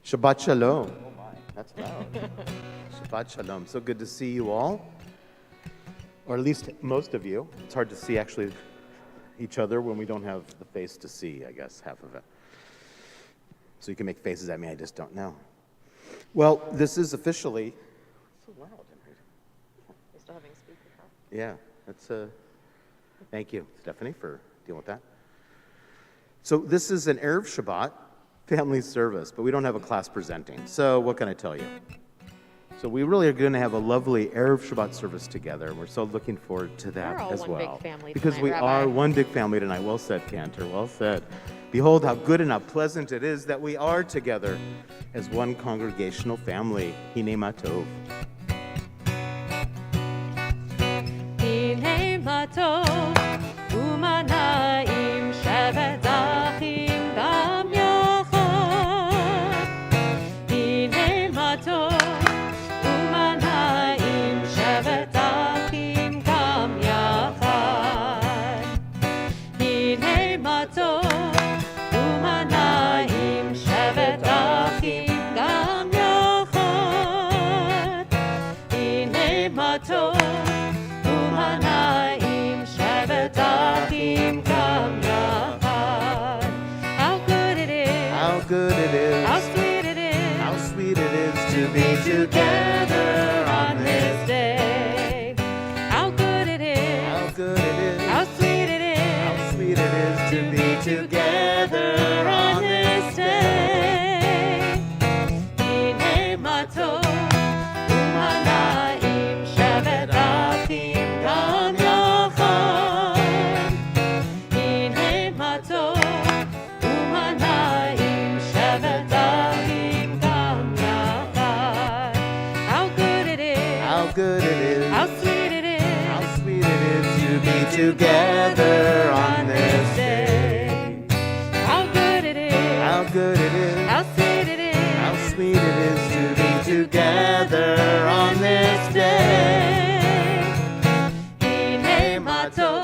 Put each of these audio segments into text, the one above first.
Shabbat Shalom. Oh my, that's loud. Shabbat Shalom. So good to see you all, or at least most of you. It's hard to see actually each other when we don't have the face to see, I guess, half of it. So you can make faces at me, I just don't know. Well, this is officially... So loud in here. You're still having speakerphone? Yeah, that's thank you, Stephanie, for dealing with that. So this is an Erev Shabbat Family Service, but we don't have a class presenting. So what can I tell you? So we really are going to have a lovely Erev Shabbat service together, and we're so looking forward to that We're all as one well. big family Because tonight, we Rabbi. are one big family tonight. Well said, Cantor. Well said. Behold how good and how pleasant it is that we are together as one congregational family. Hine ma tov. Hine ma tov, u'ma na'im shevet achim gam yachad. Hine ma tov, u'ma na'im shevet achim gam yachad. Hine ma tov, u'ma na'im shevet achim gam yachad. Hine ma tov, U'mana'im shevet achim gam yachad. How good it is, How good it is. how sweet it is, How sweet it is to be together on this day. How good it is, How good it is. how sweet it is, How sweet it is to be together on this day. Hine ma tov, u'mana'im shevet achim gam yachad. Hine ma tov, u'mana'im shevet achim gam yachad. How good it is, How good it is. how sweet it is, How sweet it is to be together on this day. How good it is, How good it is. how sweet it is, How sweet it is to be together on this day. Hine ma tov,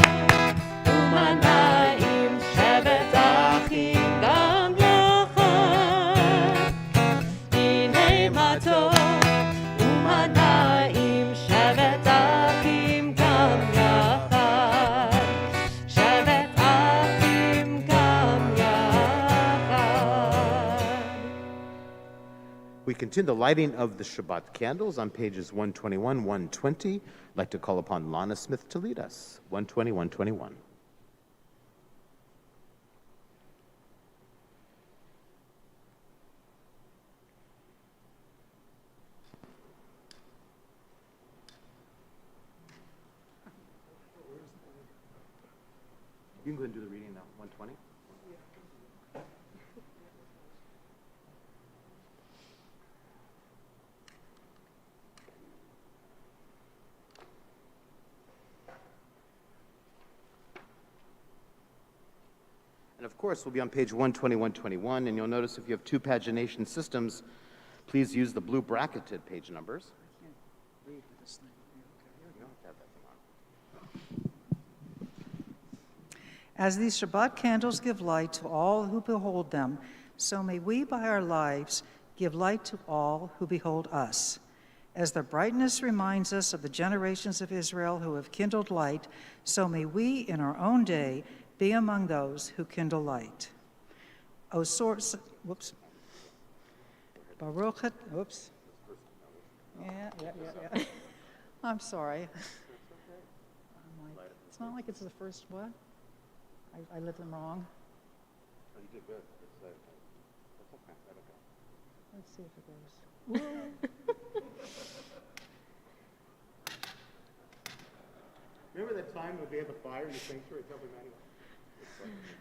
u'mana'im shevet achim gam yachad. Hine ma tov, u'mana'im shevet achim gam yachad. Shevet achim gam yachad. We continue the lighting of the Shabbat candles on pages 121, 120. I'd like to call upon Lana Smith to lead us. 120, 121. You can go ahead and do the reading now. 120. And of course, we'll be on page 120, 121, and you'll notice if you have two pagination systems, please use the blue bracketed page numbers. You don't have to have that thing on. As these Shabbat candles give light to all who behold them, so may we by our lives give light to all who behold us. As their brightness reminds us of the generations of Israel who have kindled light, so may we in our own day be among those who kindle light. O source, whoops. Baruch, whoops. Yeah. I'm sorry. It's not like it's the first what? I lit them wrong. Oh, you did good. That's okay. Let's see if it goes. Remember that time when we had the fire in the sanctuary? Tell me, Manuel.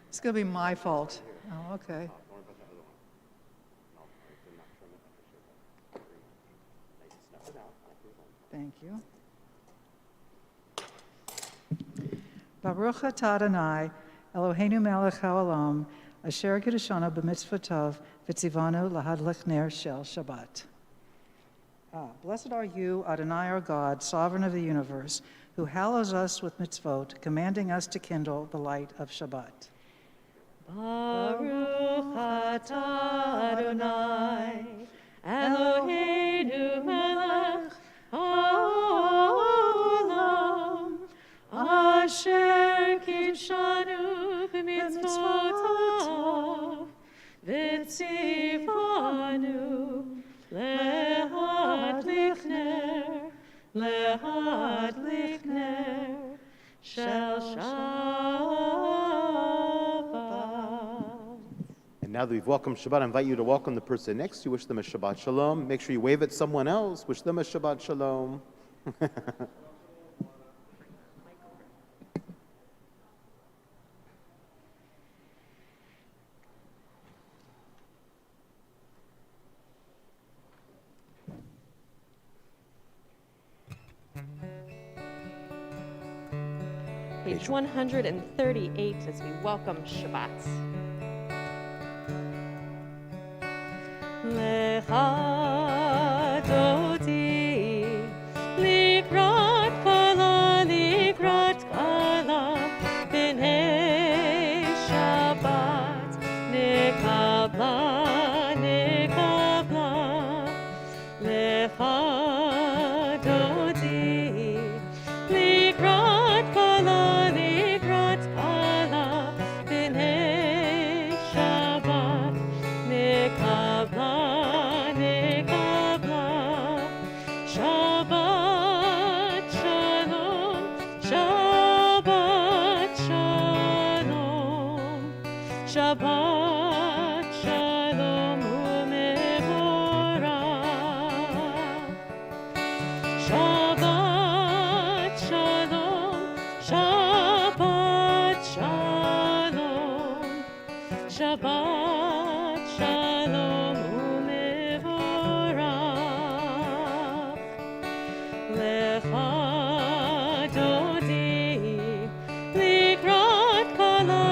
It's going to be my fault. Oh, okay. Don't worry about that other one. No, I did not trim it. I appreciate that. Nice. Snap it out. Thank you. Baruch atah Adonai, Eloheinu melech haolam, asher kiddushanu b'mitzvotav v'tzivanu lahadlich ner shel Shabbat. Blessed are you, Adonai our God, sovereign of the universe, who hallows us with mitzvot, commanding us to kindle the light of Shabbat. Baruch atah Adonai, Eloheinu melech haolam, asher kidshanu b'mitzvotav, v'tzivanu lehadlik ner shel Shabbat. And now that we've welcomed Shabbat, I invite you to welcome the person next to you. Wish them a Shabbat Shalom. Make sure you wave at someone else. Wish them a Shabbat Shalom. Page 138 as we welcome Shabbat. Lecha dodi, likrat kala, b'nei Shabbat, nekabla, lecha dodi, likrat kala, b'nei Shabbat, nekabla, Shabbat shalom, Shabbat shalom, Shabbat shalom u'mevorach. Shabbat shalom, Shabbat shalom, Shabbat shalom u'mevorach. Lecha dodi, likrat kala,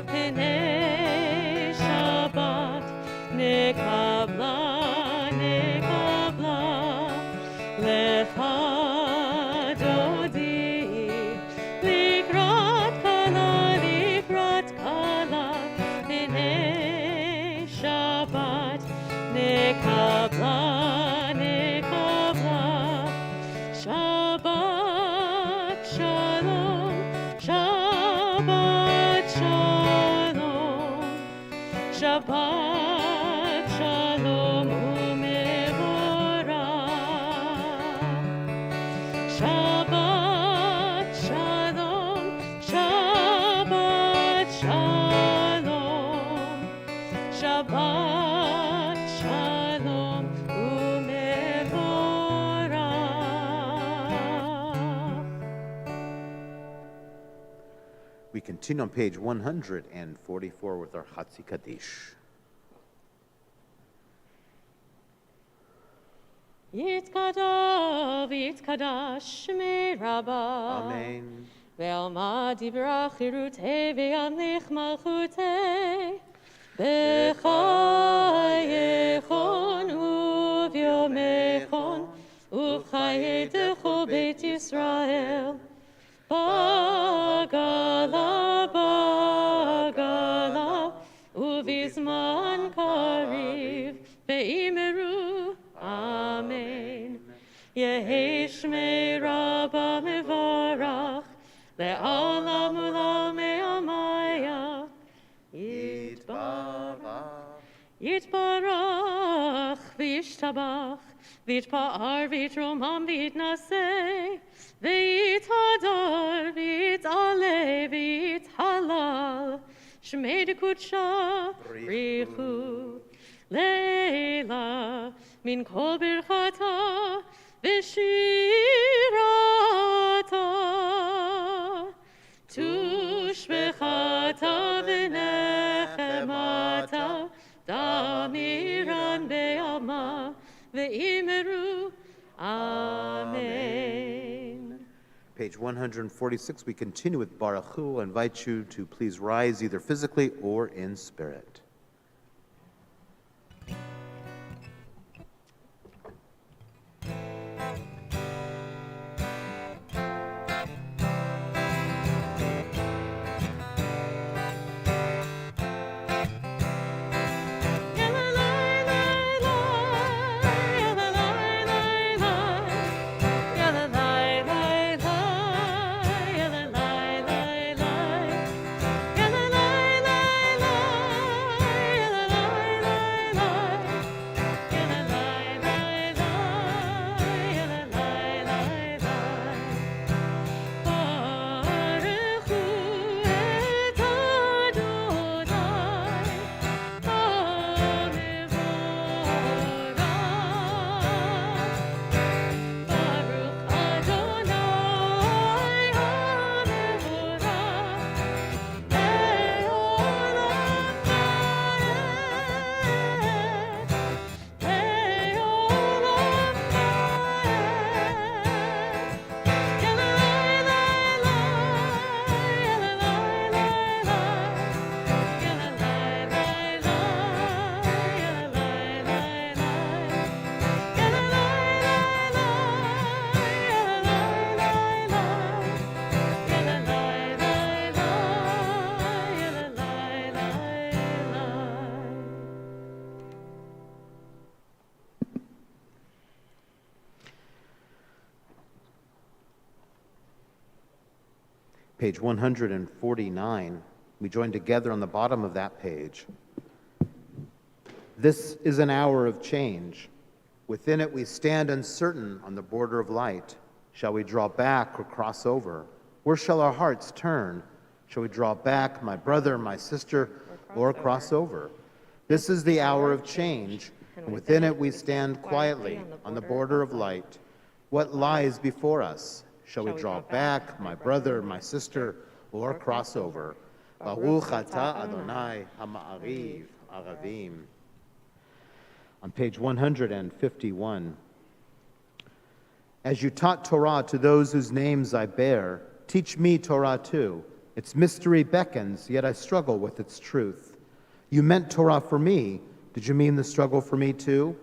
b'nei Shabbat, nekabla, lecha dodi, likrat kala, b'nei Shabbat, nekabla, Shabbat shalom, Shabbat shalom, Shabbat shalom u'mevorach. Shabbat shalom, Shabbat shalom, Shabbat shalom u'mevorach. We continue on page 144 with our Chatzi Kaddish. Yitkadav, yitkadash shmei rabbah. Amen. Ve'alma dibra chirutei ve'amlich malchutei. B'chayechon u'vyomechon u'chayedecho beit Yisrael. Bagala, bagala, uvizman kariv, ve'imeru, amen. Yehi shmei rabba mevarach, le'olam u'lam me'amaya. Yitbarach, v'yishtabach, v'yitpa'ar, v'yitromam, v'yitnaseh. V'yithadar, v'yit'aleh, v'yithalal, shmei dekudsha, richu, leila, min kol birchata, v'shirata, tushbechata v'nechemata, damiran be'alma, ve'imeru, amen. Page 146, we continue with Baruch Hu. I invite you to please rise either physically or in spirit. Page 149. We join together on the bottom of that page. This is an hour of change. Within it we stand uncertain on the border of light. Shall we draw back or cross over? Where shall our hearts turn? Shall we draw back, my brother, my sister, or cross over? This is the hour of change, and within it we stand quietly on the border of light. What lies before us? Shall we draw back, my brother, my sister, or cross over? Baruch atah Adonai ha'ma'ariv aravim. On page 151. As you taught Torah to those whose names I bear, teach me Torah too. Its mystery beckons, yet I struggle with its truth. You meant Torah for me. Did you mean the struggle for me too?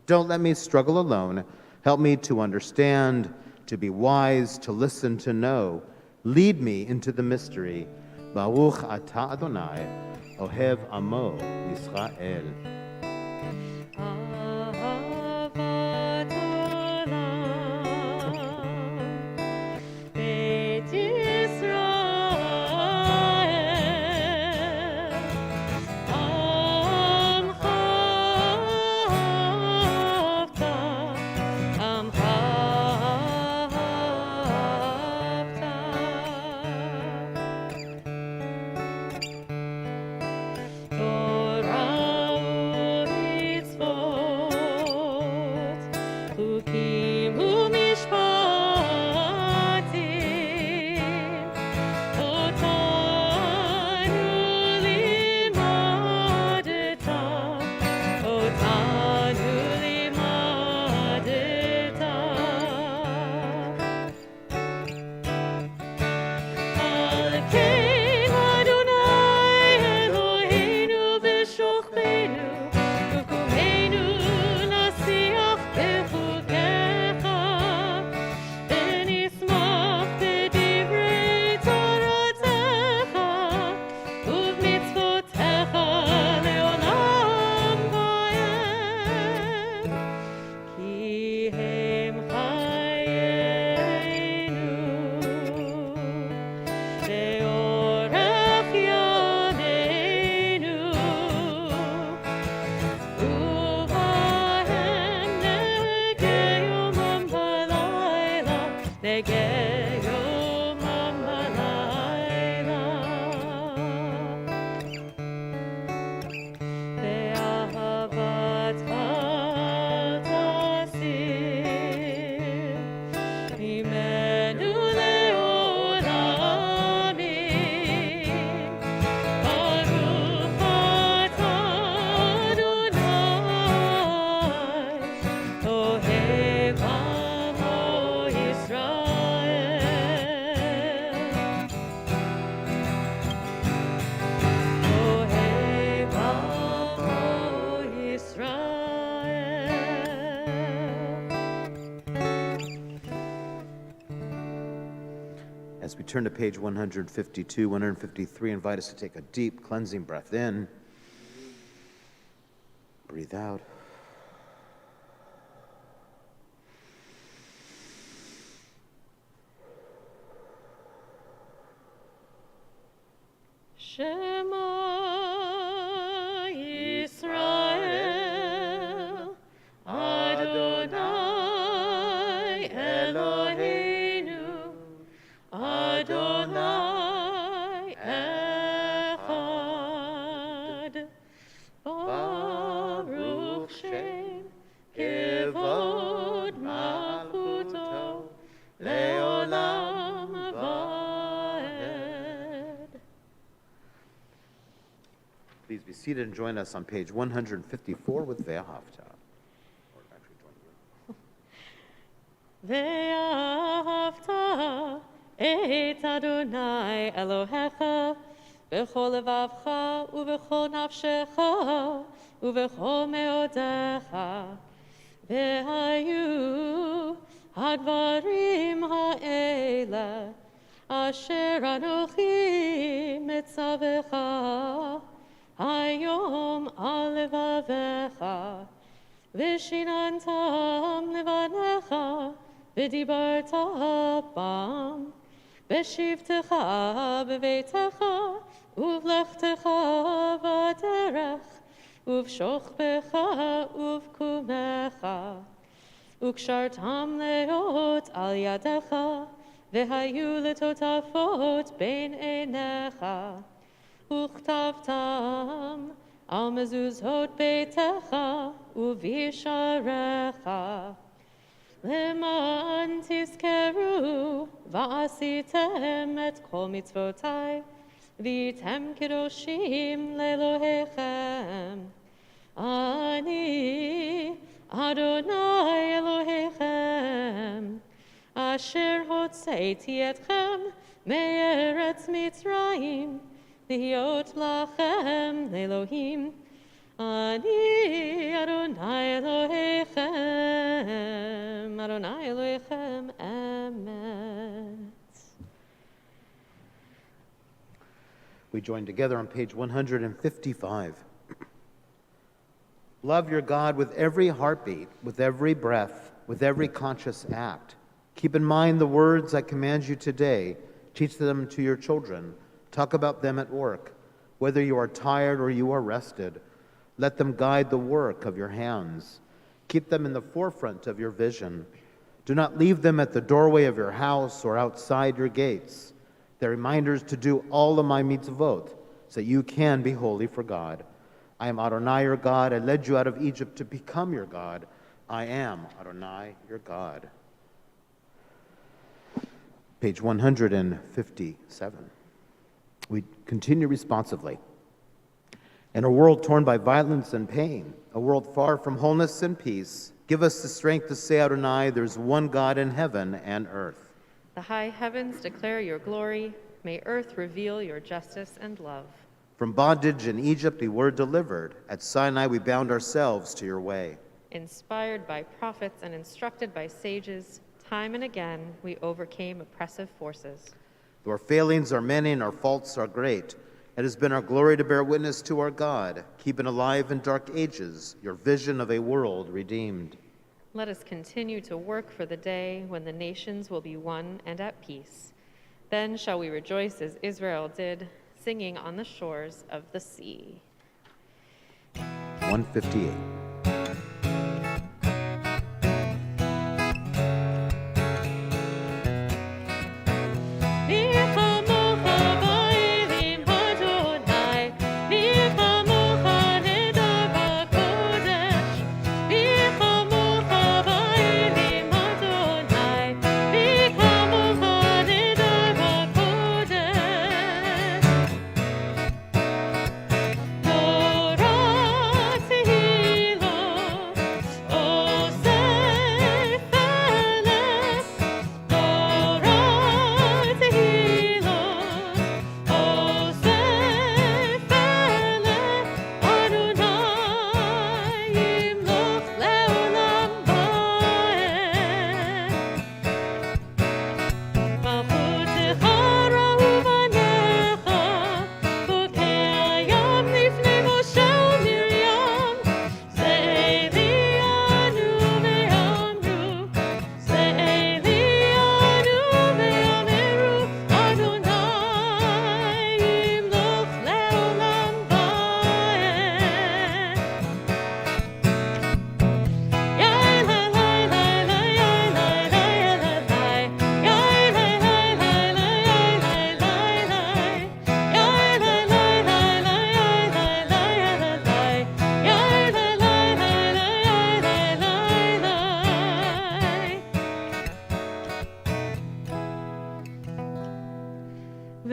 Don't let me struggle alone. Help me to understand, to be wise, to listen, to know. Lead me into the mystery. Baruch atah Adonai, ohev amo Yisrael. As we turn to page 152, 153, invite us to take a deep cleansing breath in. Breathe out. Shema Yisrael, Adonai Eloheinu, Adonai Echad. Baruch Shem Kevod Malchuto Leolam Vaed. Please be seated and join us on page 154 with Ve'ahavta. Ve'ahavta et Adonai Elohecha b'chol levavcha u'b'chol nafshecha u'b'chol meodecha ve'hayu hadvarim ha'ele asher anochi mitzavecha hayom al levavecha v'shinantam levanecha v'dibarta bam בשבתך בביתך, ובלכתך בדרך, ובשוכבך ובקומך, וקשרתם להיות על ידך, והיו לטוטפות בין עיניך, וכתבתם על מזוזות ביתך ובשעריך, למען תזכרו ועשיתם את כל מצוותי, והייתם קדושים לאלוהיכם. אני אדוני אלוהיכם, אשר הוצאתי אתכם מארץ מצרים, להיות לכם לאלוהים. אני אדוני אלוהיכם, אדוני אלוהיכם אמת. We join together on page 155. Love your God with every heartbeat, with every breath, with every conscious act. Keep in mind the words I command you today. Teach them to your children. Talk about them at work. Whether you are tired or you are rested, let them guide the work of your hands. Keep them in the forefront of your vision. Do not leave them at the doorway of your house or outside your gates. They're reminders to do all of my mitzvot, so that you can be holy for God. I am Adonai your God. I led you out of Egypt to become your God. I am Adonai your God. Page 157. We continue responsively. In a world torn by violence and pain, a world far from wholeness and peace, give us the strength to say, Adonai, there's one God in heaven and earth. The high heavens declare your glory. May earth reveal your justice and love. From bondage in Egypt we were delivered. At Sinai we bound ourselves to your way. Inspired by prophets and instructed by sages, time and again we overcame oppressive forces. Though our failings are many and our faults are great, it has been our glory to bear witness to our God, keeping alive in dark ages your vision of a world redeemed. Let us continue to work for the day when the nations will be one and at peace. Then shall we rejoice as Israel did, singing on the shores of the sea. 158.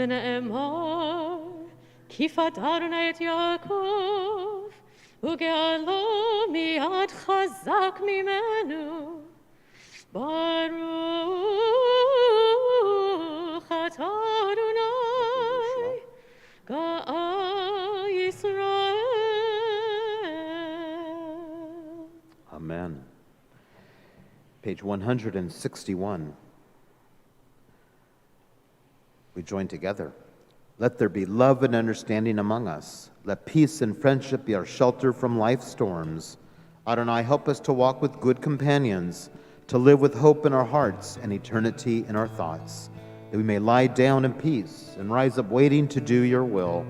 ונאמר, כי פדרנה את יעקב, וגאלו מיד חזק ממנו. ברוך אתה אדוני, גאל ישראל. Amen. Page 161. We join together. Let there be love and understanding among us. Let peace and friendship be our shelter from life's storms. Adonai, help us to walk with good companions, to live with hope in our hearts and eternity in our thoughts. that we may lie down in peace and rise up waiting to do your will.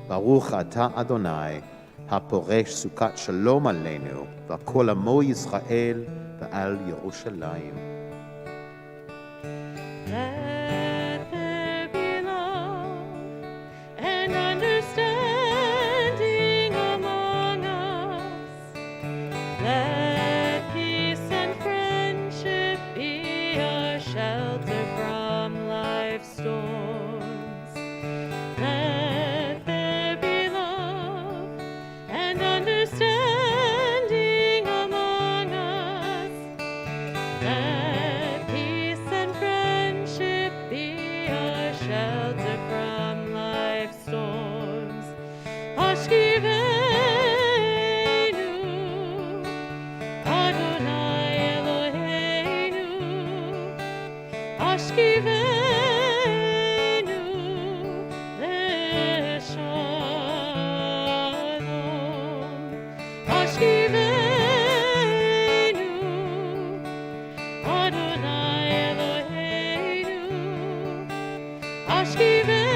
Baruch atah Adonai, haporesh sukat shalom aleinu, v'kol amo Yisrael v'al Yerushalayim. Let there be love and understanding among us. Let peace and friendship be our shelter from life's storms. Let there be love and understanding among us. Let peace and friendship be our shelter from life's storms. Ashkivenu, Adonai Eloheinu. Ashkivenu leShalom. Ashkivenu, Adonai Eloheinu. Ashkivenu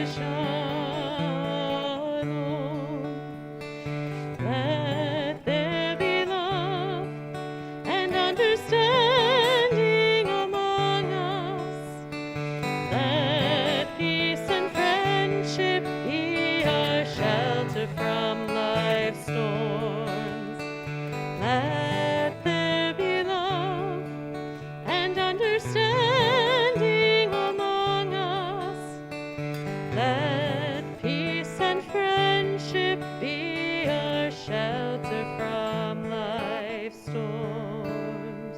leShalom. Let there be love and understanding among us. Let peace and friendship be our shelter from life's storms. Let there be love and understanding among us. Let peace and friendship be our shelter from life's storms.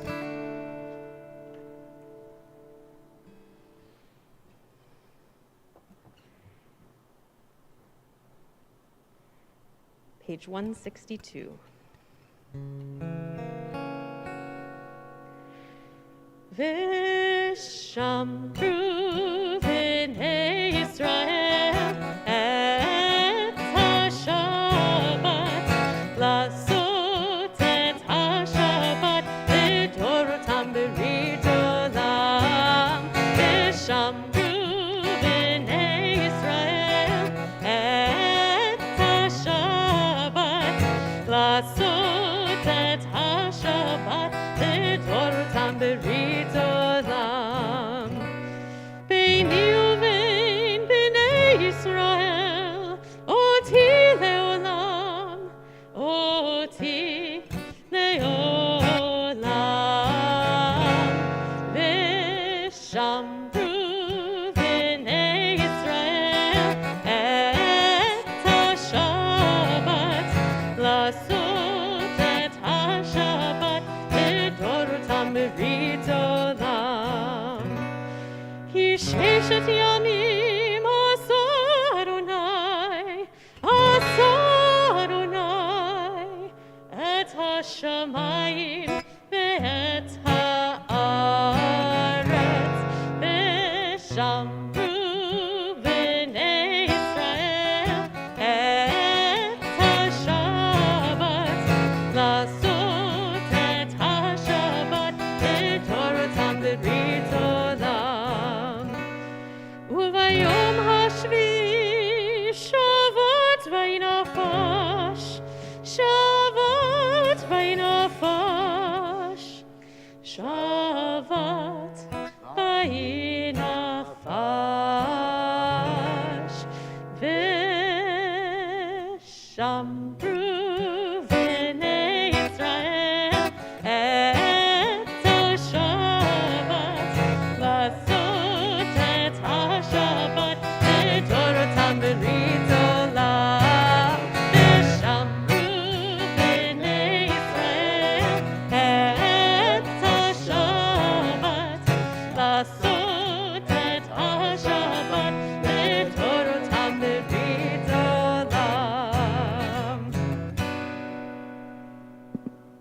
Page 162. V'shamru b'nei Yisrael et ha-Shabbat, לעשות את השבת לדורותם ברית עולם. ושמרו בני ישראל את השבת, לעשות את השבת לדורותם ברית עולם. ביני ובין בני ישראל אותי לעולם, אותי לעולם. ושמרו בני ישראל את השבת, לעשות את השבת לדורותם ברית עולם. כי ששת ימים עשה אדוני את השמיים ואת הארץ. ושמרו בני ישראל את השבת, לעשות את השבת לדורותם ברית עולם. וביום השביעי שבת וינפש, שבת וינפש, שבת וינפש. ושמרו בני ישראל את השבת, לעשות את השבת לדורותם ברית עולם. ושמרו בני ישראל את השבת, לעשות את השבת לדורותם ברית עולם.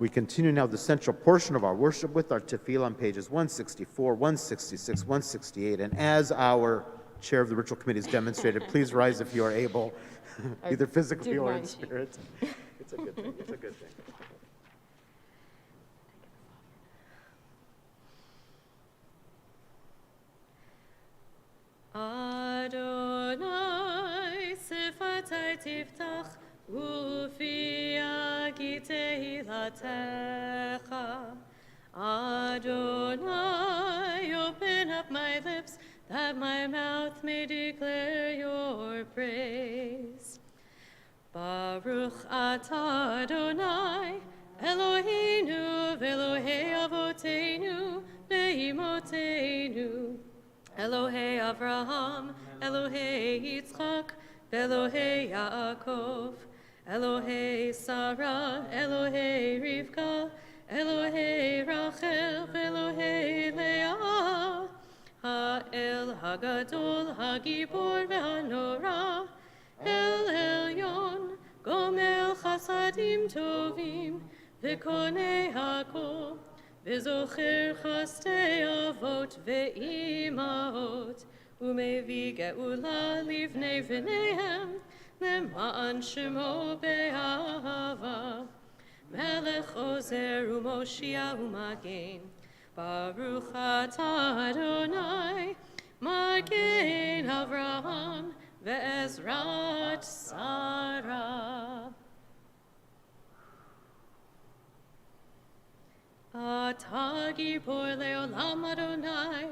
We continue now the central portion of our worship with our tefillah on pages 164, 166, 168. And as our chair of the ritual committee has demonstrated, please rise if you are able, either physically or in spirit. It's a good thing. It's a good thing. שפתי תפתח ופי יגיד תהילתך. Adonai, open up my lips, that my mouth may declare your praise. Baruch atah Adonai, Eloheinu, Elohei Avotenu, Beimotenu. Elohei Avraham, Elohei Yitzchak, Elohei Yaakov, Elohei Sarah, Elohei Rivka, Elohei Rachel, Elohei Leah, Ha'el Hagadol, Hagibor ve'hanora, El Elyon, Gomel Chasadim Tovim, V'konei Hakol, V'zocher Chastei Avot Ve'imahot, Umevi Geula Livnei V'neihem, Lema'an Shemo Be'ahava. Melech Ozer u'Moshia u'Magen, Baruch atah Adonai, Magen Avraham ve'ezrat Sarah. Atah gibor le'olam Adonai,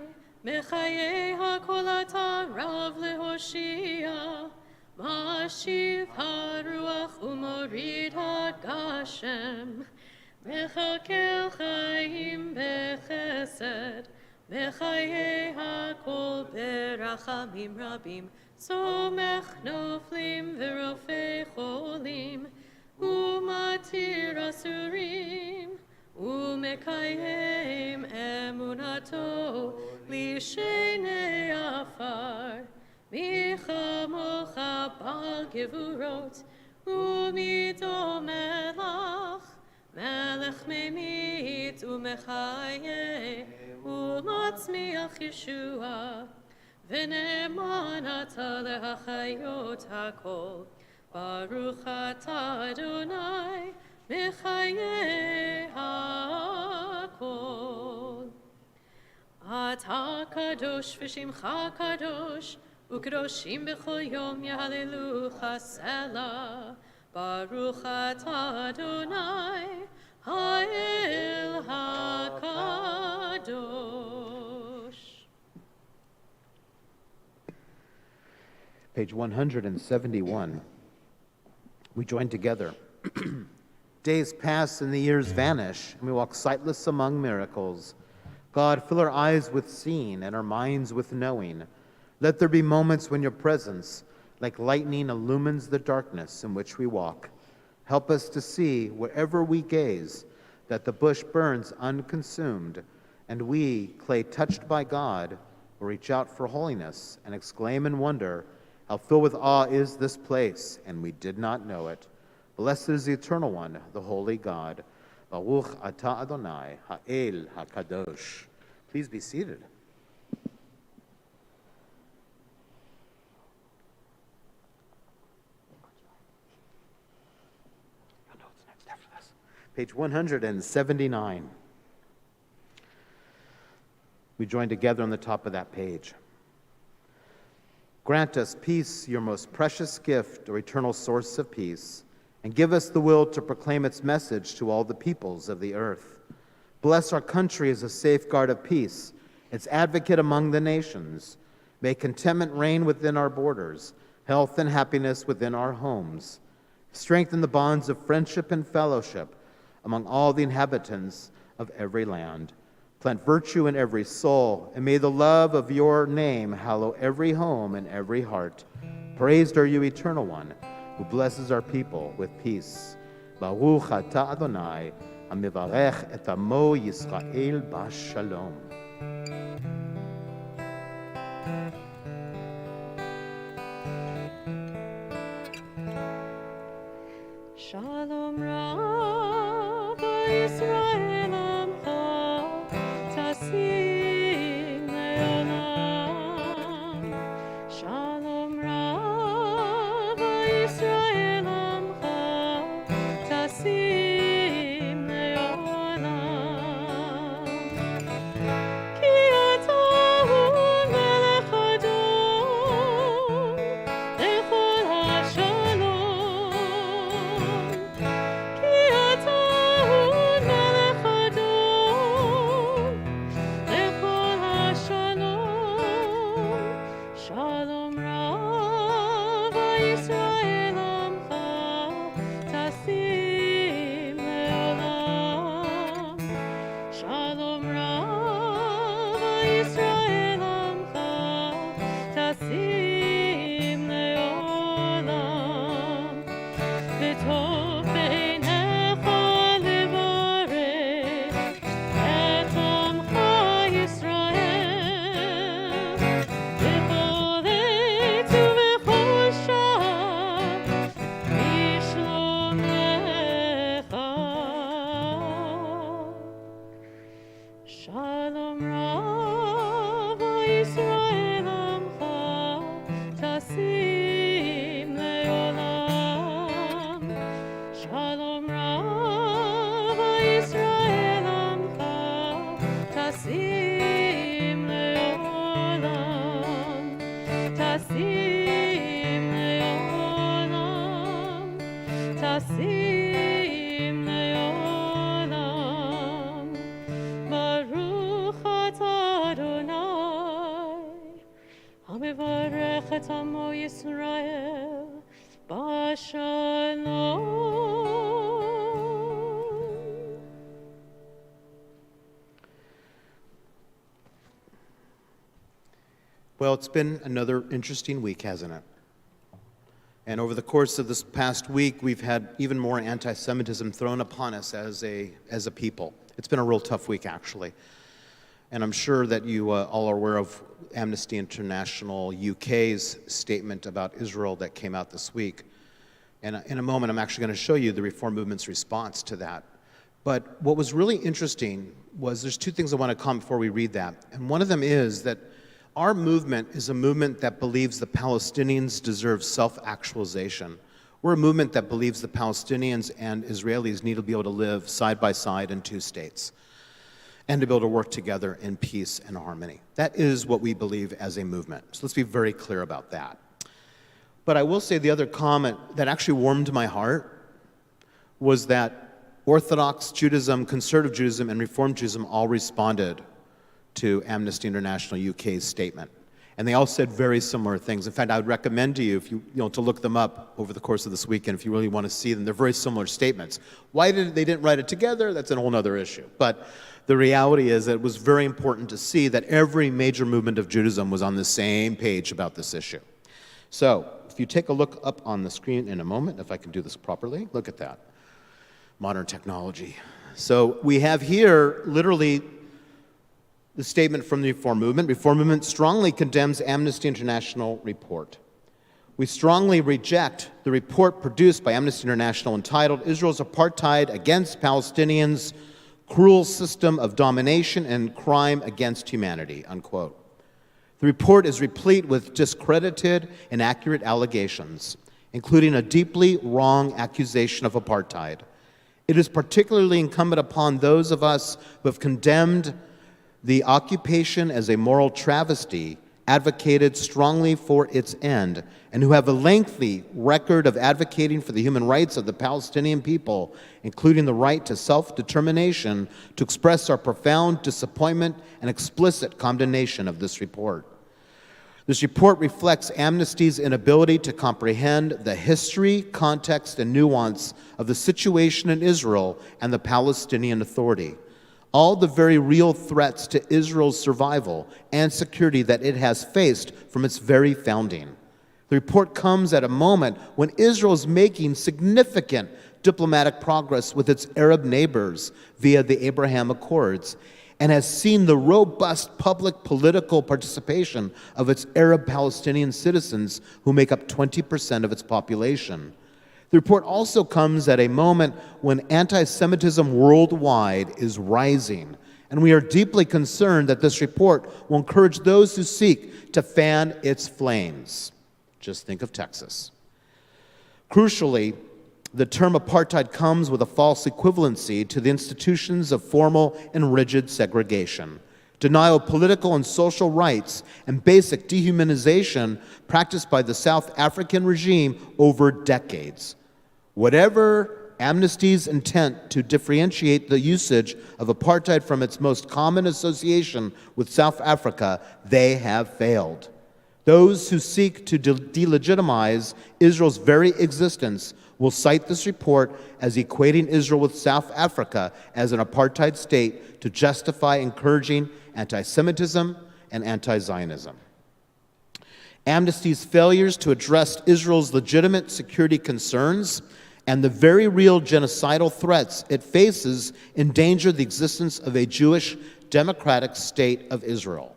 Mechayei ha'kol atah rav le'hoshia. Mashiv haruach umorid hagashem, mechakel chaim bechesed, mechayei hakol berachamim rabim, somech noflim v'rofei cholim, umatir asurim, umekayem emunato lishenei afar. Micha mocha bal gevurot, umido melach, melech memit umechaye, umatzmiach Yeshua, v'ne'eman ata lehachayot hakol, Baruch atah Adonai, mechaye hakol. Atah kadosh v'shimcha kadosh, Ukroshim b'chol yom yahalelu chasela, Baruch atah Adonai, ha'el hakadosh. Page 171. We join together. Days pass and the years vanish, and we walk sightless among miracles. God, fill our eyes with seeing and our minds with knowing. Let there be moments when your presence, like lightning, illumines the darkness in which we walk. Help us to see, wherever we gaze, that the bush burns unconsumed, and we, clay touched by God, will reach out for holiness and exclaim in wonder, how filled with awe is this place, and we did not know it. Blessed is the Eternal One, the Holy God. Baruch atah Adonai, ha'el hakadosh. Please be seated. Page 179. We join together on the top of that page. Grant us peace, your most precious gift, or eternal source of peace, and give us the will to proclaim its message to all the peoples of the earth. Bless our country as a safeguard of peace, its advocate among the nations. May contentment reign within our borders, health and happiness within our homes. Strengthen the bonds of friendship and fellowship among all the inhabitants of every land. Plant virtue in every soul, and may the love of your name hallow every home and every heart. Praised are you, Eternal One, who blesses our people with peace. Baruch atah Adonai, hamivarech et amo Yisrael b'shalom. Shalom Rav Yisrael Amcha Tasim Le'olam. Shalom Rav Yisrael Amcha Tasim Le'olam. Ki atah melech Adon lechol hasham. ותשים לעולם. ברוך אתה אדוני, המברך את עמו ישראל בשלום. Well, it's been another interesting week, hasn't it? And over the course of this past week, we've had even more anti-Semitism thrown upon us as a people. It's been a real tough week, actually. And I'm sure that you all are aware of Amnesty International UK's statement about Israel that came out this week. And in a moment, I'm actually going to show you the Reform Movement's response to that. But what was really interesting was there's two things I want to comment before we read that. And one of them is that our movement is a movement that believes the Palestinians deserve self-actualization. We're a movement that believes the Palestinians and Israelis need to be able to live side by side in two states and to be able to work together in peace and harmony. That is what we believe as a movement. So let's be very clear about that. But I will say the other comment that actually warmed my heart was that Orthodox Judaism, Conservative Judaism, and Reform Judaism all responded to Amnesty International UK's statement. And they all said very similar things. In fact, I would recommend to you, if you to look them up over the course of this weekend if you really want to see them. They're very similar statements. Why they didn't write it together, that's a whole other issue. But the reality is that it was very important to see that every major movement of Judaism was on the same page about this issue. So, if you take a look up on the screen in a moment, if I can do this properly, look at that. Modern technology. So we have here literally the statement from the Reform Movement. Reform Movement strongly condemns Amnesty International report. We strongly reject the report produced by Amnesty International entitled Israel's Apartheid Against Palestinians, Cruel System of Domination and Crime Against Humanity, unquote. The report is replete with discredited, inaccurate allegations, including a deeply wrong accusation of apartheid. It is particularly incumbent upon those of us who have condemned the occupation as a moral travesty, advocated strongly for its end, and who have a lengthy record of advocating for the human rights of the Palestinian people, including the right to self-determination, to express our profound disappointment and explicit condemnation of this report. This report reflects Amnesty's inability to comprehend the history, context, and nuance of the situation in Israel and the Palestinian Authority, all the very real threats to Israel's survival and security that it has faced from its very founding. The report comes at a moment when Israel is making significant diplomatic progress with its Arab neighbors via the Abraham Accords, and has seen the robust public political participation of its Arab Palestinian citizens, who make up 20% of its population. The report also comes at a moment when anti-Semitism worldwide is rising, and we are deeply concerned that this report will encourage those who seek to fan its flames. Just think of Texas. Crucially, the term apartheid comes with a false equivalency to the institutions of formal and rigid segregation, denial of political and social rights, and basic dehumanization practiced by the South African regime over decades. Whatever Amnesty's intent to differentiate the usage of apartheid from its most common association with South Africa, they have failed. Those who seek to delegitimize Israel's very existence will cite this report as equating Israel with South Africa as an apartheid state to justify encouraging anti-Semitism and anti-Zionism. Amnesty's failures to address Israel's legitimate security concerns and the very real genocidal threats it faces endanger the existence of a Jewish democratic state of Israel.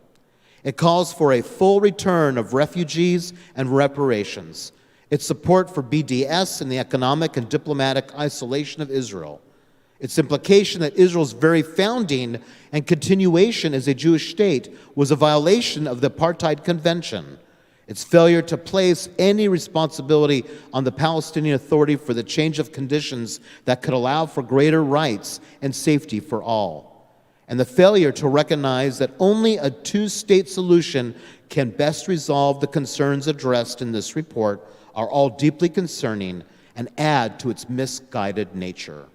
It calls for a full return of refugees and reparations, its support for BDS and the economic and diplomatic isolation of Israel, its implication that Israel's very founding and continuation as a Jewish state was a violation of the Apartheid Convention, its failure to place any responsibility on the Palestinian Authority for the change of conditions that could allow for greater rights and safety for all, and the failure to recognize that only a two-state solution can best resolve the concerns addressed in this report are all deeply concerning and add to its misguided nature.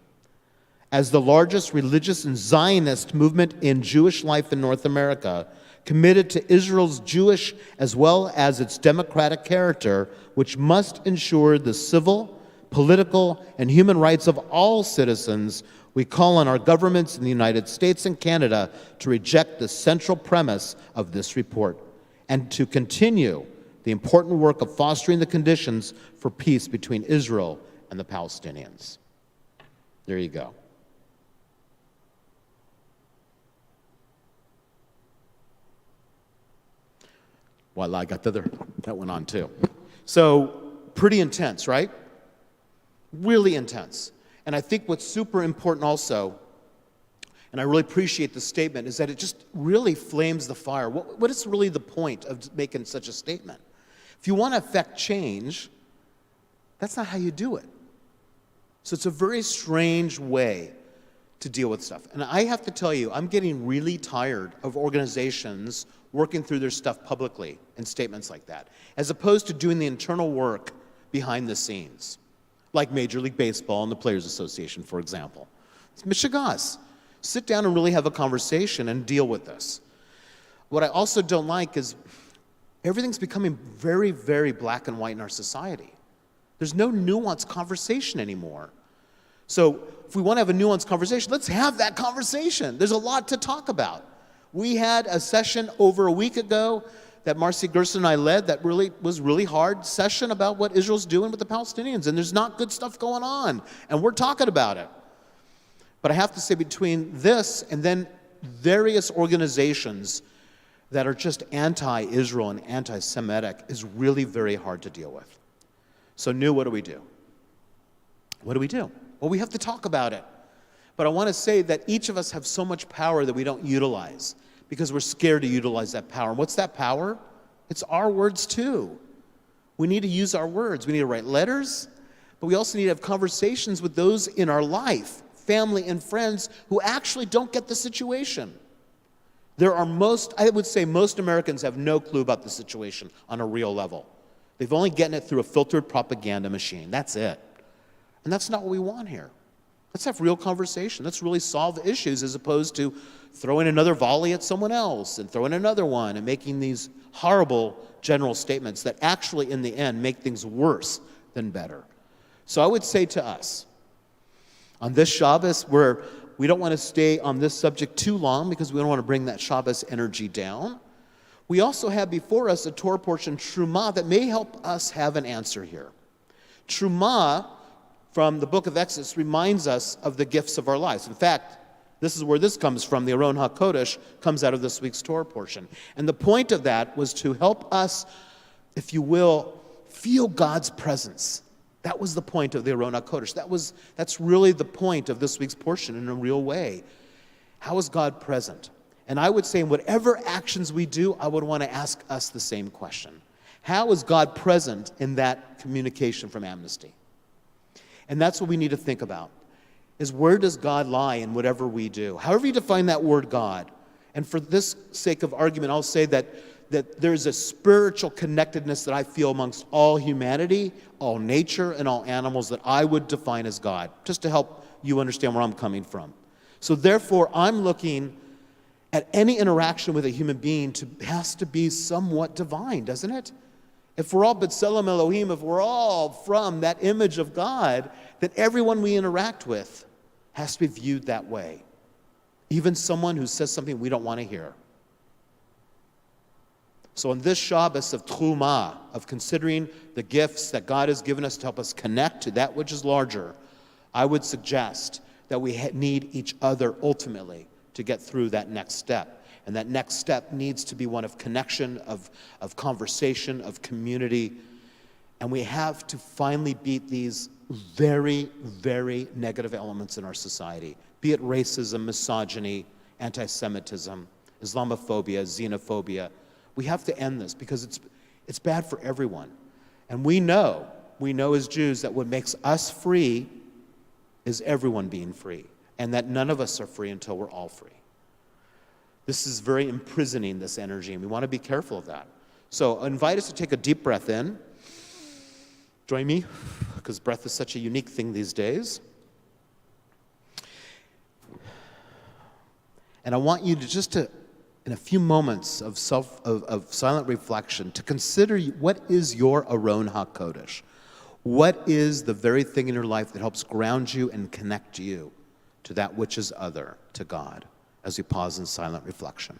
As the largest religious and Zionist movement in Jewish life in North America, committed to Israel's Jewish as well as its democratic character, which must ensure the civil, political, and human rights of all citizens, we call on our governments in the United States and Canada to reject the central premise of this report and to continue the important work of fostering the conditions for peace between Israel and the Palestinians. There you go. Well, I got that one on too. So, pretty intense, right? Really intense. And I think what's super important also, and I really appreciate the statement, is that it just really flames the fire. What is really the point of making such a statement? If you want to affect change, that's not how you do it. So it's a very strange way to deal with stuff. And I have to tell you, I'm getting really tired of organizations working through their stuff publicly in statements like that, as opposed to doing the internal work behind the scenes, like Major League Baseball and the Players Association, for example. It's mishigas. Sit down and really have a conversation and deal with this. What I also don't like is everything's becoming very, very black and white in our society. There's no nuanced conversation anymore. So if we want to have a nuanced conversation, let's have that conversation. There's a lot to talk about. We had a session over a week ago that Marcy Gerson and I led that was really hard session about what Israel's doing with the Palestinians, and there's not good stuff going on, and we're talking about it. But I have to say, between this and then various organizations that are just anti-Israel and anti-Semitic is really very hard to deal with. So, what do we do? What do we do? Well, we have to talk about it. But I want to say that each of us have so much power that we don't utilize because we're scared to utilize that power. And what's that power? It's our words too. We need to use our words. We need to write letters, but we also need to have conversations with those in our life, family and friends, who actually don't get the situation. I would say most Americans have no clue about the situation on a real level. They've only gotten it through a filtered propaganda machine. That's it. And that's not what we want here. Let's have real conversation. Let's really solve issues as opposed to throwing another volley at someone else and throwing another one and making these horrible general statements that actually, in the end, make things worse than better. So I would say to us, on this Shabbos, where we don't want to stay on this subject too long because we don't want to bring that Shabbos energy down, we also have before us a Torah portion, Truma, that may help us have an answer here. Truma, from the book of Exodus, reminds us of the gifts of our lives. In fact, this is where this comes from. The Aron HaKodesh comes out of this week's Torah portion. And the point of that was to help us, if you will, feel God's presence. That was the point of the Aron HaKodesh. That's really the point of this week's portion in a real way. How is God present? And I would say in whatever actions we do, I would want to ask us the same question. How is God present in that communication from Amnesty? And that's what we need to think about, is where does God lie in whatever we do? However you define that word God. And for this sake of argument, I'll say that there's a spiritual connectedness that I feel amongst all humanity, all nature, and all animals that I would define as God, just to help you understand where I'm coming from. So therefore, I'm looking at any interaction with a human being has to be somewhat divine, doesn't it? If we're all B'Tselem Elohim, if we're all from that image of God, then everyone we interact with has to be viewed that way. Even someone who says something we don't want to hear. So on this Shabbos of Truma, of considering the gifts that God has given us to help us connect to that which is larger, I would suggest that we need each other ultimately to get through that next step. And that next step needs to be one of connection, of conversation, of community. And we have to finally beat these very, very negative elements in our society, be it racism, misogyny, anti-Semitism, Islamophobia, xenophobia. We have to end this because it's bad for everyone. And we know as Jews that what makes us free is everyone being free, and that none of us are free until we're all free. This is very imprisoning, this energy, and we want to be careful of that. So I invite us to take a deep breath in. Join me. because breath is such a unique thing these days. And I want you to in a few moments of silent reflection, to consider what is your Aron HaKodesh. What is the very thing in your life that helps ground you and connect you to that which is other, to God, as we pause in silent reflection.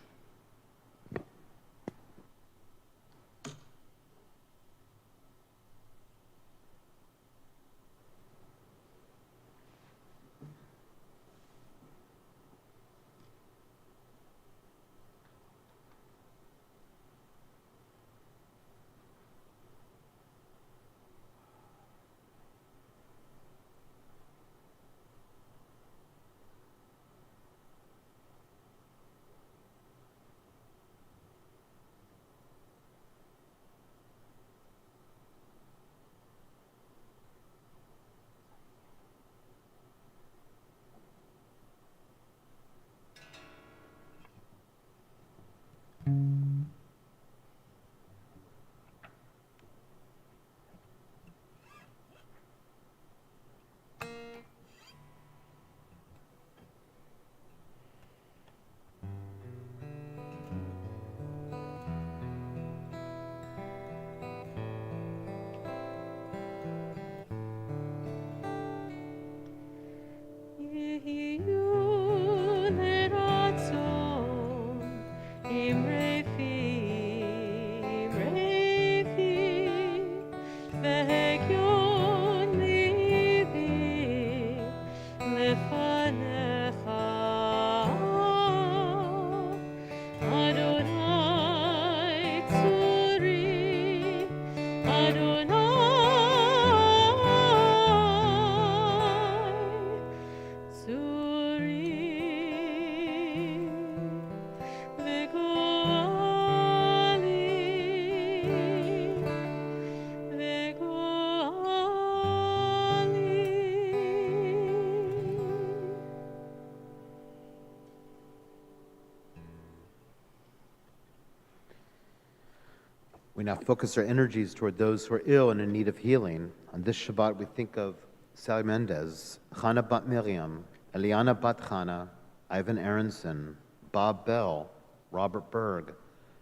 We now focus our energies toward those who are ill and in need of healing. On this Shabbat, we think of Sally Mendez, Chana Bat Miriam, Eliana Bat Chana, Ivan Aronson, Bob Bell, Robert Berg,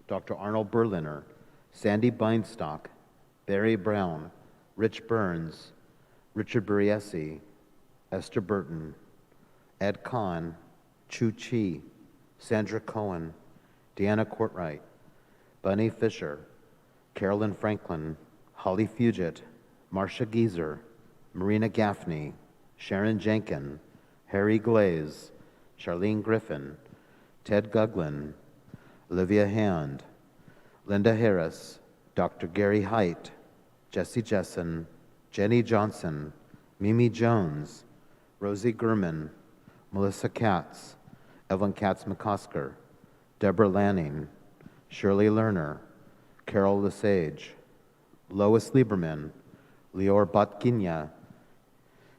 Dr. Arnold Berliner, Sandy Beinstock, Barry Brown, Rich Burns, Richard Buriesi, Esther Burton, Ed Kahn, Chu Chi, Sandra Cohen, Deanna Courtwright, Bunny Fisher, Carolyn Franklin, Holly Fugit, Marcia Geezer, Marina Gaffney, Sharon Jenkin, Harry Glaze, Charlene Griffin, Ted Guglin, Olivia Hand, Linda Harris, Dr. Gary Height, Jesse Jessen, Jenny Johnson, Mimi Jones, Rosie Gurman, Melissa Katz, Evelyn Katz-McCosker, Deborah Lanning, Shirley Lerner, Carol Lesage, Lois Lieberman, Lior Botkinia,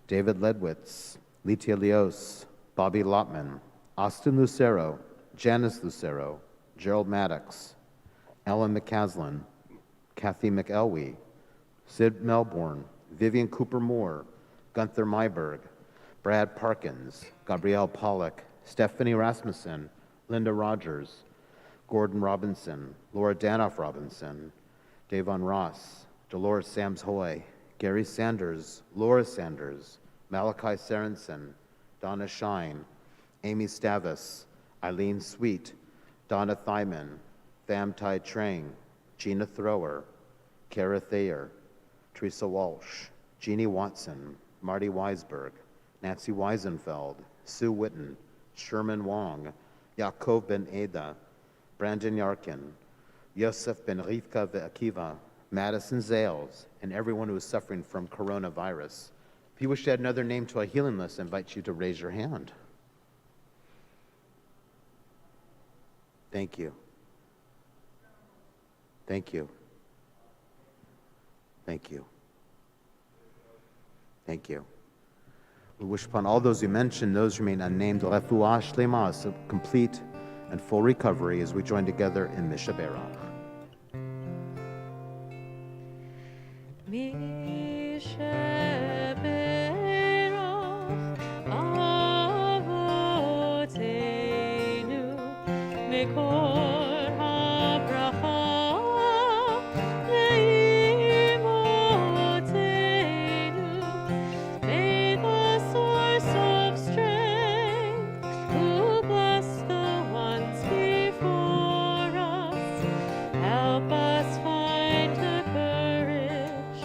David Ledwitz, Litia Leos, Bobby Lotman, Austin Lucero, Janice Lucero, Gerald Maddox, Ellen McCaslin, Kathy McElwee, Sid Melbourne, Vivian Cooper Moore, Gunther Myberg, Brad Parkins, Gabrielle Pollock, Stephanie Rasmussen, Linda Rogers, Gordon Robinson, Laura Danoff Robinson, Davon Ross, Dolores Sams Hoy, Gary Sanders, Laura Sanders, Malachi Sarensen, Donna Shine, Amy Stavis, Eileen Sweet, Donna Thyman, Tham Tai Trang, Gina Thrower, Kara Thayer, Teresa Walsh, Jeannie Watson, Marty Weisberg, Nancy Weisenfeld, Sue Witten, Sherman Wong, Yaakov Ben Eda, Brandon Yarkin, Yosef Ben Rivka Ve'akiva, Madison Zales, and everyone who is suffering from coronavirus. If you wish to add another name to our healing list, I invite you to raise your hand. Thank you. Thank you. Thank you. Thank you. We wish upon all those you mentioned, those who remain unnamed, refuah shlema, so complete and full recovery as we join together in Mishaberach. Mishaberach. מקור הברכה לאמותינו. May the source of strength, who bless the ones before us, help us find the courage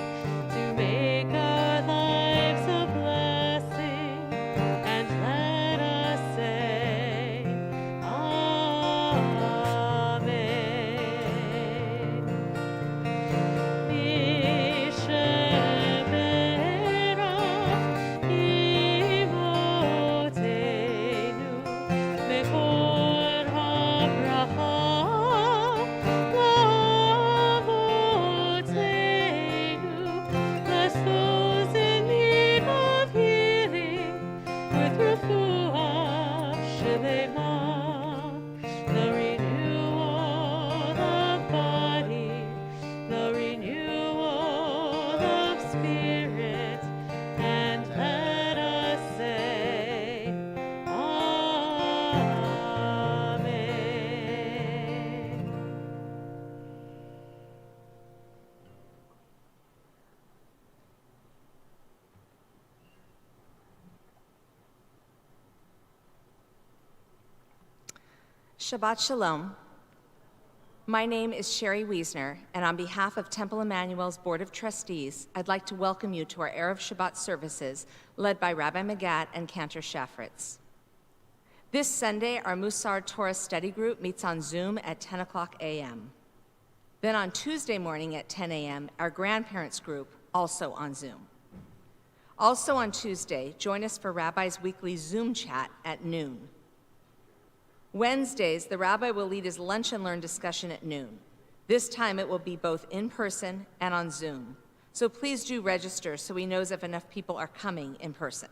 to make our lives a blessing, and let us say, Amen. Bless those in need of healing with refuah shlema, the renewal of body, the renewal of spirit, and let us say, Amen. Shabbat Shalom. My name is Sherry Wiesner, and on behalf of Temple Emanu-El's Board of Trustees, I'd like to welcome you to our Erev Shabbat services led by Rabbi Magat and Cantor Shafritz. This Sunday, our Musar Torah study group meets on Zoom at 10 o'clock a.m. Then on Tuesday morning at 10 a.m., our grandparents group, also on Zoom. Also on Tuesday, join us for Rabbi's weekly Zoom chat at noon. Wednesdays, the rabbi will lead his Lunch and Learn discussion at noon. This time it will be both in person and on Zoom. So please do register so he knows if enough people are coming in person.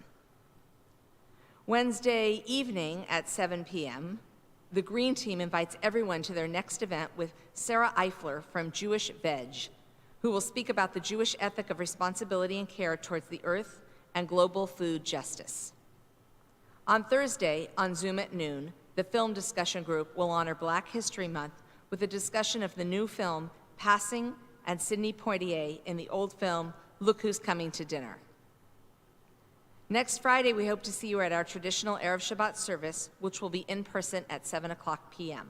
Wednesday evening at 7 p.m., the Green Team invites everyone to their next event with Sarah Eifler from Jewish Veg, who will speak about the Jewish ethic of responsibility and care towards the earth and global food justice. On Thursday, on Zoom at noon, the film discussion group will honor Black History Month with a discussion of the new film Passing and Sidney Poitier in the old film Look Who's Coming to Dinner. Next Friday, we hope to see you at our traditional Erev Shabbat service, which will be in person at 7 o'clock p.m.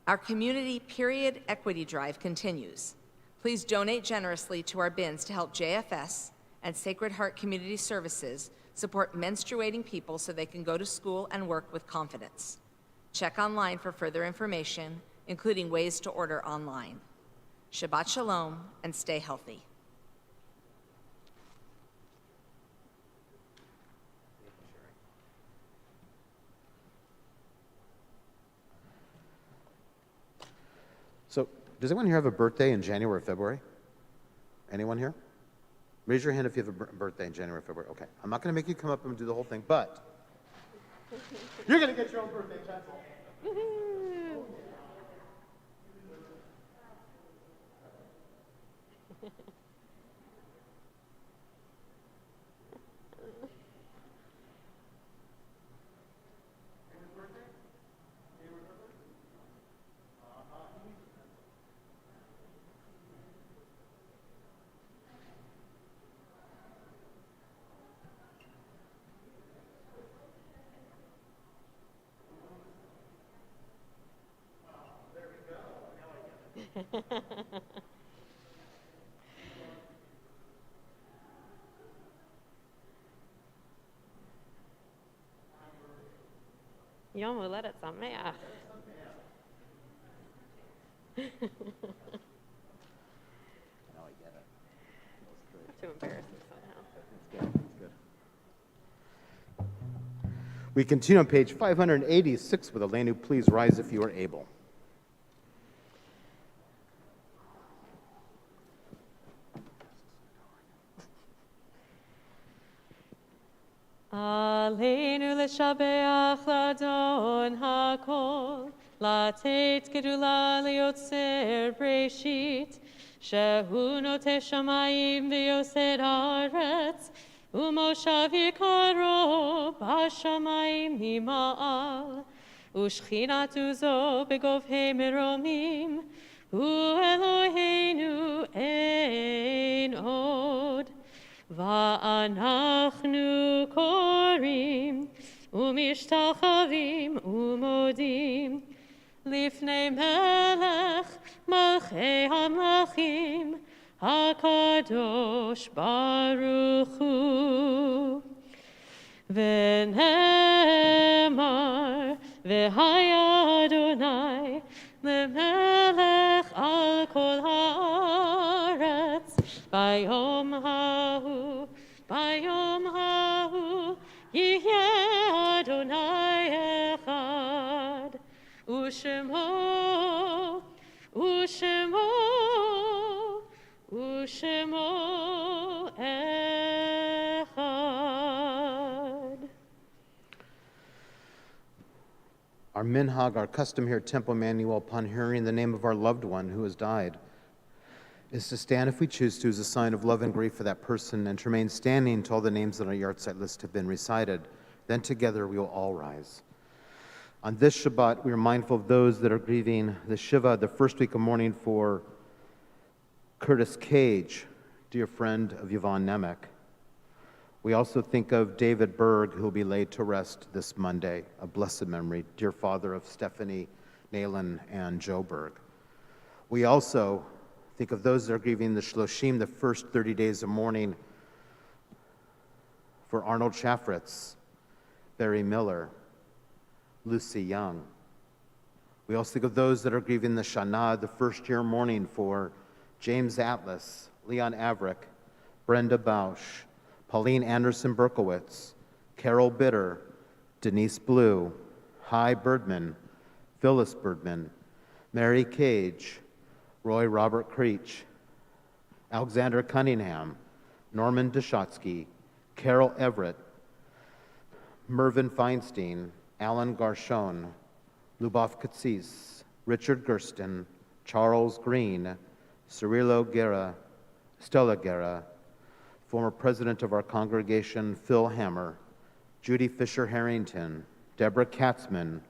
Our community period equity drive continues. Please donate generously to our bins to help JFS and Sacred Heart Community Services support menstruating people so they can go to school and work with confidence. Check online for further information, including ways to order online. Shabbat Shalom, and stay healthy. So, does anyone here have a birthday in January or February? Anyone here? Raise your hand if you have a birthday in January or February. Okay, I'm not going to make you come up and do the whole thing, but you're going to get your own birthday pencil. Yom Huledet Sameach. Now I get it. Have to embarrass him somehow. That's good. We continue on page 586 with Elenu. Please rise if you are able. Aleinu leshabeach ladon hakol, latet gedula liyotzer breshit, shehu note shamayim v'yosed haaretz, umoshav yikaro b'shamayim mima'al, ושכינתו זו בגובהי מרומים, הוא אלוהינו אין עוד. ואנחנו קוראים ומשתחווים ומודים לפני מלך מלכי המלכים, הקדוש ברוך הוא. ונאמר, והיה אדוני למלך על כל הארץ, ביום ההוא, ביום ההוא, יהיה אדוני אחד, ושמו, ושמו, ושמו אחד. Our minhag, our custom here at Temple Emanu-El, upon hearing the name of our loved one who has died, is to stand if we choose to as a sign of love and grief for that person, and to remain standing until all the names on our yahrzeit list have been recited. Then together we will all rise. On this Shabbat, we are mindful of those that are grieving the Shiva, the first week of mourning for Curtis Cage, dear friend of Yvonne Nemec. We also think of David Berg, who will be laid to rest this Monday, a blessed memory, dear father of Stephanie, Naylan, and Joe Berg. We also think of those that are grieving the Shloshim, the first 30 days of mourning for Arnold Chaffritz, Barry Miller, Lucy Young. We also think of those that are grieving the Shana, the first year mourning for James Atlas, Leon Averick, Brenda Bausch, Pauline Anderson Berkowitz, Carol Bitter, Denise Blue, Hy Birdman, Phyllis Birdman, Mary Cage, Roy Robert Creech, Alexander Cunningham, Norman Deshotsky, Carol Everett, Mervyn Feinstein, Alan Garshon, Lubov Katsis, Richard Gersten, Charles Green, Cirilo Guerra, Stella Guerra, former president of our congregation, Phil Hammer, Judy Fisher Harrington, Deborah Katzman,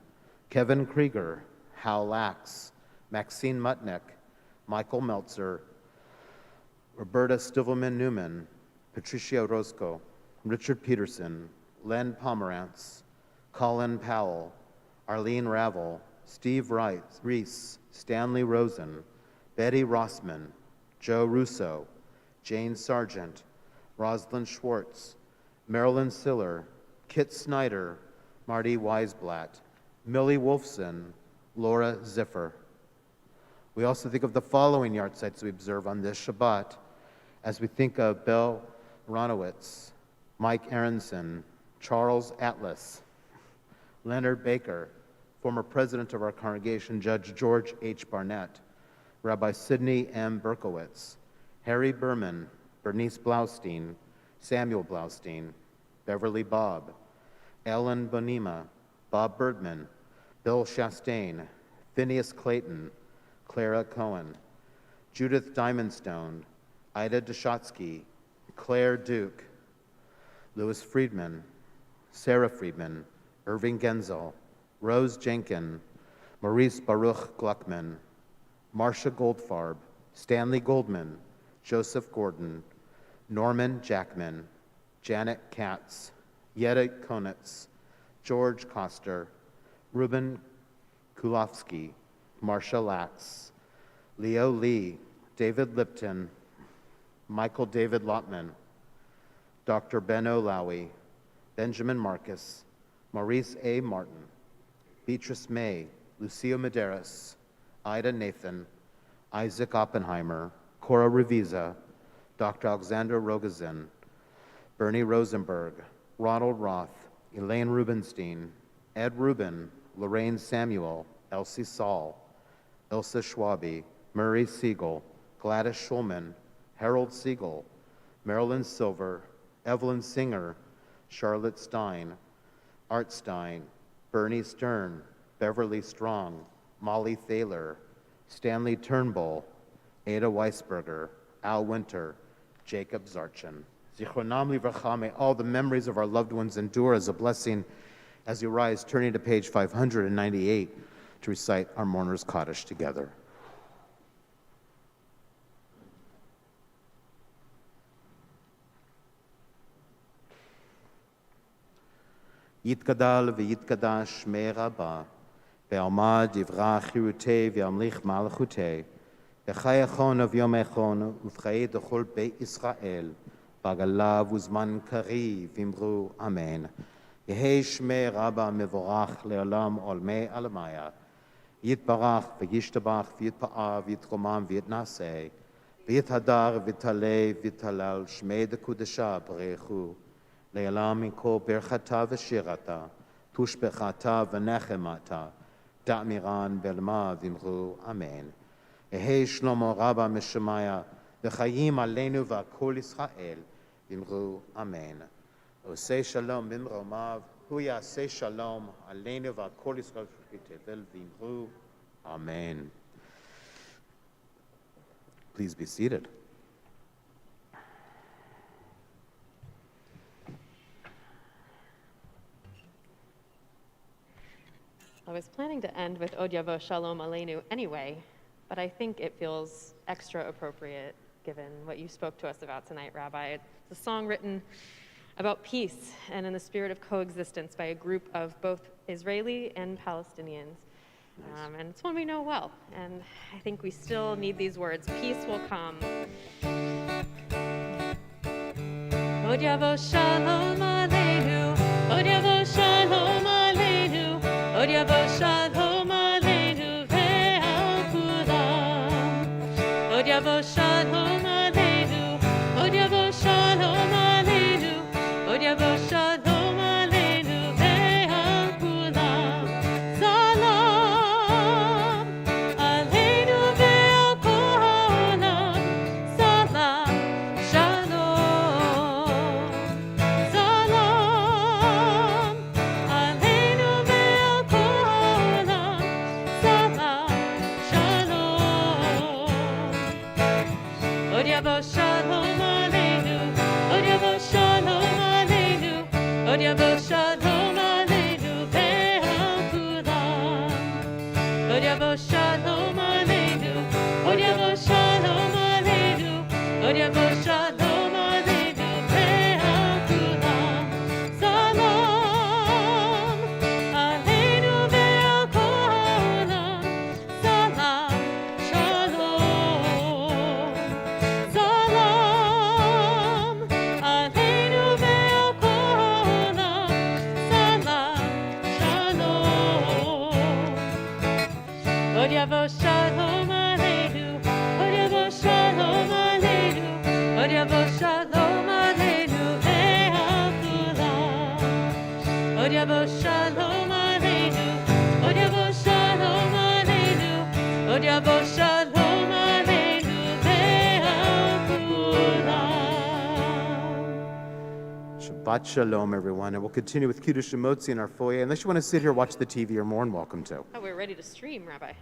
Kevin Krieger, Hal Lax, Maxine Mutnick, Michael Meltzer, Roberta Stivelman Newman, Patricia Roscoe, Richard Peterson, Len Pomerantz, Colin Powell, Arlene Ravel, Steve Reese, Stanley Rosen, Betty Rossman, Joe Russo, Jane Sargent, Rosalind Schwartz, Marilyn Siller, Kit Snyder, Marty Weisblatt, Millie Wolfson, Laura Ziffer. We also think of the following yahrzeits we observe on this Shabbat as we think of Belle Ronowitz, Mike Aronson, Charles Atlas, Leonard Baker, former president of our congregation, Judge George H. Barnett, Rabbi Sidney M. Berkowitz, Harry Berman, Bernice Blaustein, Samuel Blaustein, Beverly Bobb, Ellen Bonema, Bob Birdman, Bill Chastain, Phineas Clayton, Clara Cohen, Judith Diamondstone, Ida Deshotsky, Claire Duke, Louis Friedman, Sarah Friedman, Irving Genzel, Rose Jenkin, Maurice Baruch Gluckman, Marcia Goldfarb, Stanley Goldman, Joseph Gordon, Norman Jackman, Janet Katz, Yetta Konitz, George Koster, Ruben Kulofsky, Marcia Latz, Leo Lee, David Lipton, Michael David Lotman, Dr. Ben O'Lowy, Benjamin Marcus, Maurice A. Martin, Beatrice May, Lucio Medeiros, Ida Nathan, Isaac Oppenheimer, Cora Revisa, Dr. Alexander Rogozin, Bernie Rosenberg, Ronald Roth, Elaine Rubenstein, Ed Rubin, Lorraine Samuel, Elsie Saul, Ilsa Schwabe, Murray Siegel, Gladys Schulman, Harold Siegel, Marilyn Silver, Evelyn Singer, Charlotte Stein, Art Stein, Bernie Stern, Beverly Strong, Molly Thaler, Stanley Turnbull, Ada Weisberger, Al Winter, Jacob Zarchin. Zichronam livracha, may all the memories of our loved ones endure as a blessing As you rise, turning to page 598 to recite our Mourner's Kaddish together. יתגדל ויתקדש שמי רבה, ועמד יברח חירותי וימליך מלכותי, בחי אחון וביום אחון ובחיי דכל בית ישראל, בעגלה וזמן קריב אמרו אמן. יהי שמי רבה מבורך לעולם עולמי עלמיה, יתברך וישתבח ויתפאר ויתרומם ויתנשא, ויתהדר ויתעלה ויתהלל שמי דקודשה ברכו, לעולם עם כל ברכתה ושירתה, תושבחתה ונחמתה, דאמירן בלמה ואמרו אמן. יהי שלמה רבה משמיה, וחיים עלינו ועל כל ישראל, ואמרו אמן. עושה שלום במרומיו, הוא יעשה שלום עלינו ועל כל ישראל שתבל, ואמרו amen. Please be seated. I was planning to end with Od Yavo Shalom Aleinu anyway, but I think it feels extra appropriate given what you spoke to us about tonight, Rabbi. It's a song written about peace and in the spirit of coexistence by a group of both Israeli and Palestinians. Nice. And it's one we know well, and I think we still need these words. Peace will come. Od Yavo Shalom Aleinu, Od Yavo Shalom Aleinu, Od Yavo Shalom Aleinu ve'al kulam. Od Yavo Shalom Aleinu, Od Yavo Shalom Aleinu, Od Yavo Shalom Aleinu ve'al kulam. Salam Aleinu ve'al kol ha'olam. Salam Shalom. Salam Aleinu ve'al kol ha'olam. Salam Shalom. Od Yavo Shalom Aleinu, Od Yavo Shalom Aleinu, Od Yavo Shalom Aleinu ve'al kulam. Od Yavo Shalom Aleinu, Od Yavo Shalom Aleinu, Od Yavo Shalom Aleinu ve'al kulam. Salam Aleinu ve'al kol ha'olam. Salam Shalom. Salam Aleinu ve'al kol ha'olam. Salam Shalom. Od Yavo Shalom Aleinu, Od Yavo Shalom Aleinu, Od Yavo Shalom Aleinu ve'al kulam. Od Yavo Shalom Aleinu, Od Yavo Shalom Aleinu, Od Yavo Shalom Aleinu ve'al kulam. Shabbat Shalom, everyone. And we'll continue with Kiddush Shemotzi in our foyer. Unless you want to sit here, watch the TV, you're more than welcome to. Oh, we're ready to stream, Rabbi.